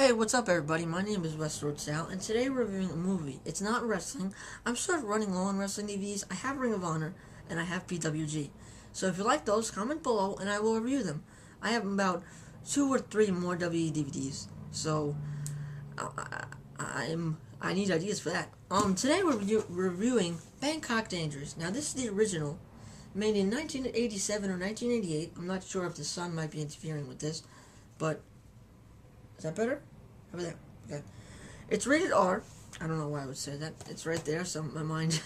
Hey, what's up everybody? My name is WestRoadSal, and today we're reviewing a movie. It's not wrestling. I'm sort of running low on wrestling DVDs. I have Ring of Honor, and I have PWG. So if you like those, comment below, and I will review them. I have about 2 or 3 more WWE DVDs, so I need ideas for that. Today we're reviewing Bangkok Dangerous. Now this is the original, made in 1987 or 1988. I'm not sure if the sun might be interfering with this, but is that better? Over there. Okay. It's rated R. I don't know why I would say that. It's right there, so my mind.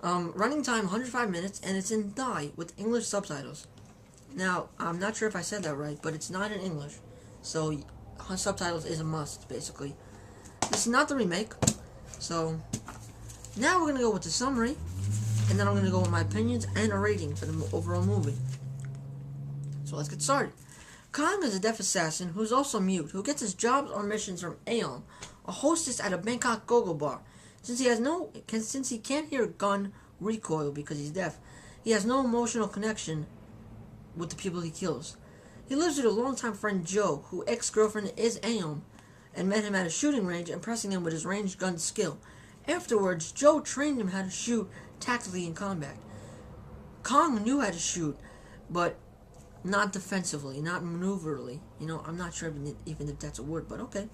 Running time 105 minutes, and it's in Thai with English subtitles. Now, I'm not sure if I said that right, but it's not in English, so subtitles is a must, basically. This is not the remake, so now we're going to go with the summary, and then I'm going to go with my opinions and a rating for the overall movie. So let's get started. Kong is a deaf assassin who is also mute, who gets his jobs or missions from Aeon, a hostess at a Bangkok go-go bar. Since he can't hear a gun recoil because he's deaf, he has no emotional connection with the people he kills. He lives with a longtime friend Joe, whose ex-girlfriend is Aeon, and met him at a shooting range, impressing him with his ranged gun skill. Afterwards, Joe trained him how to shoot tactically in combat. Kong knew how to shoot, but not defensively, not maneuverly. You know, I'm not sure even if that's a word, but okay.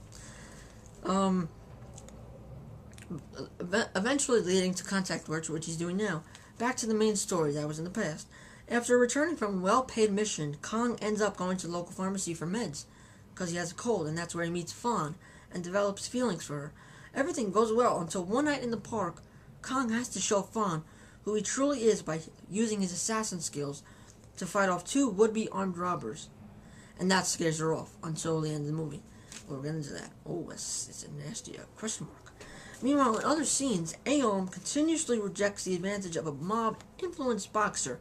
Eventually leading to contact work, which he's doing now. Back to the main story that was in the past. After returning from a well-paid mission, Kong ends up going to the local pharmacy for meds, because he has a cold, and that's where he meets Fawn, and develops feelings for her. Everything goes well until one night in the park, Kong has to show Fawn who he truly is by using his assassin skills to fight off 2 would-be armed robbers. And that scares her off until the end of the movie. We'll get into that. Oh, it's a nasty question mark. Meanwhile, in other scenes, Aeon continuously rejects the advantage of a mob-influenced boxer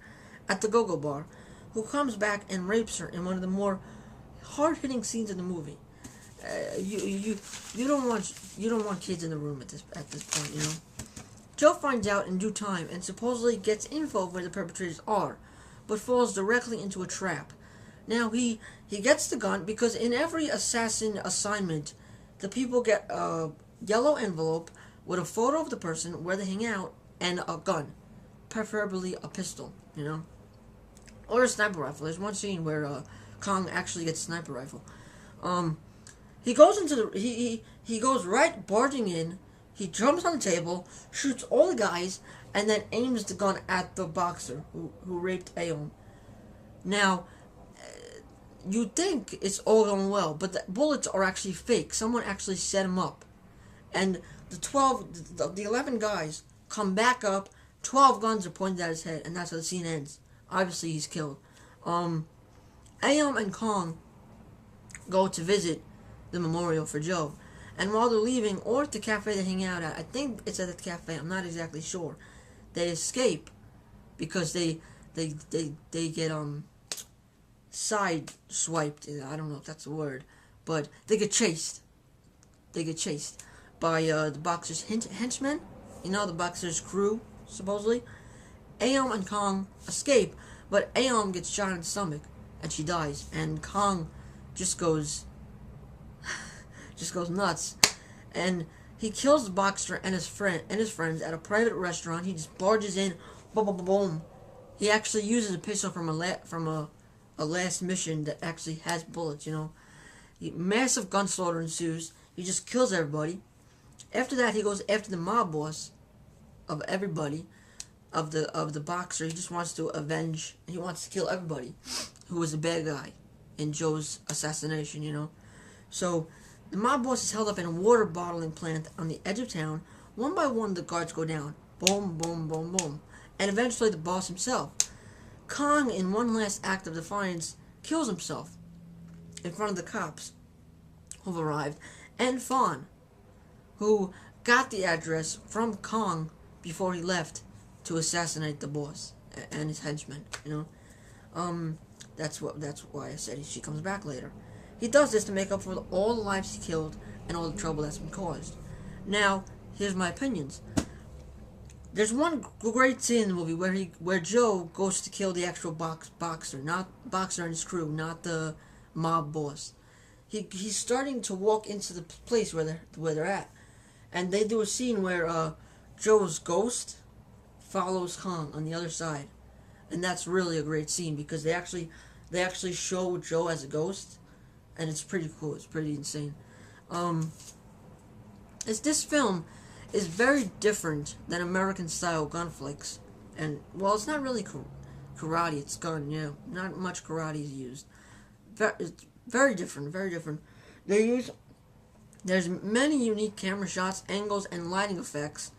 at the go-go bar, who comes back and rapes her in one of the more hard-hitting scenes in the movie. You don't want kids in the room at this point, you know. Joe finds out in due time and supposedly gets info of where the perpetrators are, but falls directly into a trap. Now, he gets the gun because in every assassin assignment, the people get a yellow envelope with a photo of the person, where they hang out, and a gun. Preferably a pistol, you know? Or a sniper rifle. There's one scene where Kong actually gets a sniper rifle. He goes into the... He goes right barging in. He jumps on the table, shoots all the guys, and then aims the gun at the boxer who raped Aeon. Now, you'd think it's all going well, but the bullets are actually fake. Someone actually set him up. And the 11 guys come back up, 12 guns are pointed at his head, and that's how the scene ends. Obviously, he's killed. Aeon and Kong go to visit the memorial for Joe. And while they're leaving, or at the cafe they hang out at, I think it's at the cafe, I'm not exactly sure, they escape because they get side-swiped. I don't know if that's a word, but they get chased. They get chased by the boxer's henchmen. You know, the boxer's crew, supposedly. Aeon and Kong escape, but Aeon gets shot in the stomach, and she dies. And Kong just goes nuts, and he kills the boxer and his friends at a private restaurant. He just barges in, boom, boom, boom, boom. He actually uses a pistol from a last mission that actually has bullets. You know, massive gun slaughter ensues. He just kills everybody. After that, he goes after the mob boss of everybody, of the boxer. He just wants to avenge. He wants to kill everybody who was a bad guy in Joe's assassination. You know, so the mob boss is held up in a water bottling plant on the edge of town. One by one, the guards go down. Boom, boom, boom, boom. And eventually the boss himself. Kong, in one last act of defiance, kills himself in front of the cops who've arrived. And Fawn, who got the address from Kong before he left to assassinate the boss and his henchmen, you know. That's why I said she comes back later. He does this to make up for all the lives he killed and all the trouble that's been caused. Now, here's my opinions. There's one great scene in the movie where Joe goes to kill the actual boxer and his crew, not the mob boss. he's starting to walk into the place where they're at, and they do a scene where Joe's ghost follows Kong on the other side, and that's really a great scene because they actually show Joe as a ghost, and it's pretty cool. It's pretty insane. This film is very different than American style gun flicks, and well, it's not really karate. It's gun, yeah. Not much karate is used. It's very different. Very different. There's many unique camera shots, angles, and lighting effects.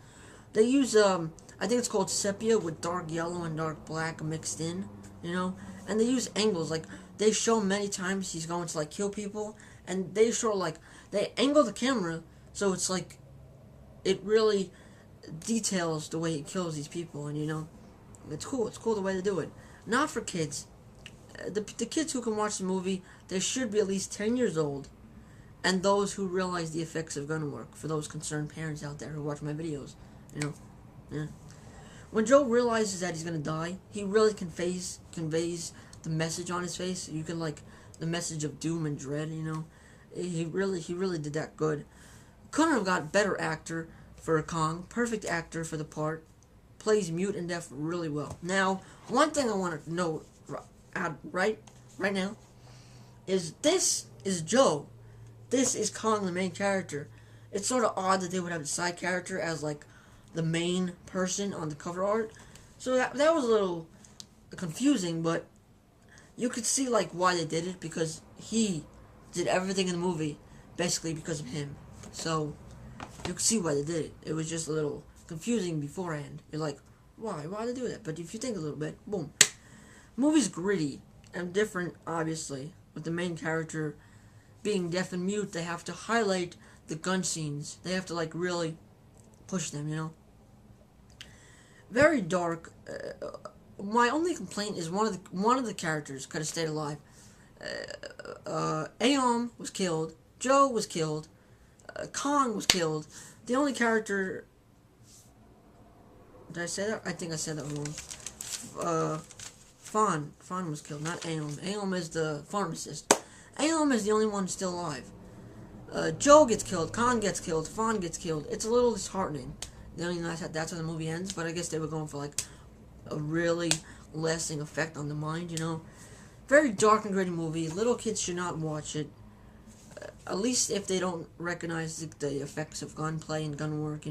They use I think it's called sepia with dark yellow and dark black mixed in, and they use angles, like they show many times he's going to like kill people, and they show like they angle the camera so it's like it really details the way he kills these people, and it's cool the way they do it. Not for kids. The kids who can watch the movie, they should be at least 10 years old, and those who realize the effects of gun work, for those concerned parents out there who watch my videos, yeah. When Joe realizes that he's gonna die, he really conveys the message on his face. You can like the message of doom and dread. He really did that good. Couldn't have got better actor for Kong. Perfect actor for the part. Plays mute and deaf really well. Now, one thing I want to note right now is this is Joe. This is Kong, the main character. It's sort of odd that they would have a side character as like the main person on the cover art. So that was a little confusing, but you could see like why they did it, because he did everything in the movie basically because of him. So you could see why they did it. It was just a little confusing beforehand. You're like, why they do that? But if you think a little bit, boom. Movie's gritty and different, obviously, with the main character being deaf and mute. They have to highlight the gun scenes. They have to like really push them, Very dark. My only complaint is one of the characters could have stayed alive. Aom was killed. Joe was killed. Kong was killed. The only character. Did I say that? I think I said that wrong. Fawn was killed, not Aom. Aom is the pharmacist. Aom is the only one still alive. Joe gets killed, Kong gets killed, Fawn gets killed. It's a little disheartening. That's how the movie ends, but I guess they were going for like a really lasting effect on the mind, Very dark and gritty movie. Little kids should not watch it. At least if they don't recognize the effects of gunplay and gun work,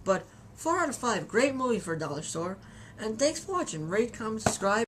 But 4 out of 5, great movie for a dollar store. And thanks for watching. Rate, comment, subscribe.